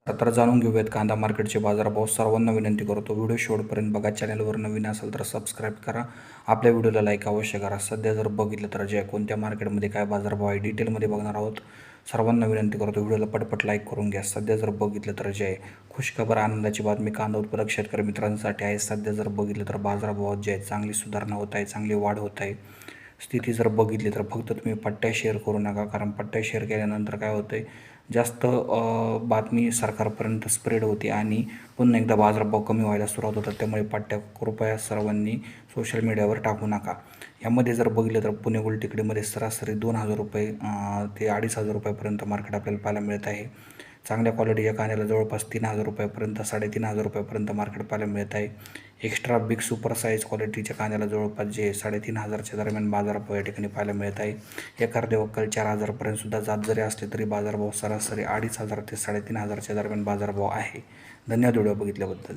तर जाणून घेऊयात कांदा मार्केटचे बाजारभाव. सर्वांना विनंती करतो व्हिडिओ शेवटपर्यंत बघा. चॅनलवर नवीन असेल तर सबस्क्राईब करा. आपल्या व्हिडिओला लाईक अवश्य करा. सध्या जर बघितलं तर जे कोणत्या मार्केटमध्ये काय बाजारभाव आहे डिटेलमध्ये बघणार आहोत. सर्वांना विनंती करतो व्हिडिओला पटपट लाईक करून घ्या. सध्या जर बघितलं तर जे आहे खुशखबर आनंदाची बातमी कांदा उत्पादक शेतकरी मित्रांसाठी आहे. सध्या जर बघितलं तर बाजारभावात जे आहे चांगली सुधारणा होत आहे, चांगली वाढ होत आहे. स्थिती जर बघितली तर फक्त तुम्ही पट्ट्या शेअर करू नका, कारण पट्ट्या शेअर केल्यानंतर काय होतं आहे जास्त बातमी सरकारपर्यंत स्प्रेड होते आणि पुन्हा एकदा बाजारभाव कमी व्हायला सुरुवात होतात. त्यामुळे पट्ट्या कृपया सर्वांनी सोशल मीडियावर टाकू नका. यामध्ये जर बघितलं तर पुणे गुलटेकडीमध्ये सरासरी 2,000 रुपये ते 2,500 रुपयापर्यंत मार्केट आपल्याला पाहायला मिळत आहे. चांगल्या क्वालिटीच्या कांद्याला जवळपास 3,000 रुपयापर्यंत 3,500 रुपयापर्यंत मार्केट पाहायला मिळत आहे. एक्स्ट्रा बिग सुपर साईज क्वालिटीच्या कांद्याला जवळपास जे 3,500च्या दरम्यान बाजारभाव या ठिकाणी पाहायला मिळत आहे. एखादे वक्कल 4,000पर्यंत सुद्धा जात जरी असले तरी बाजारभाव सरासरी 2,500 ते 3,500च्या दरम्यान बाजारभाव आहे. धन्यवाद व्हिडिओ बघितल्याबद्दल.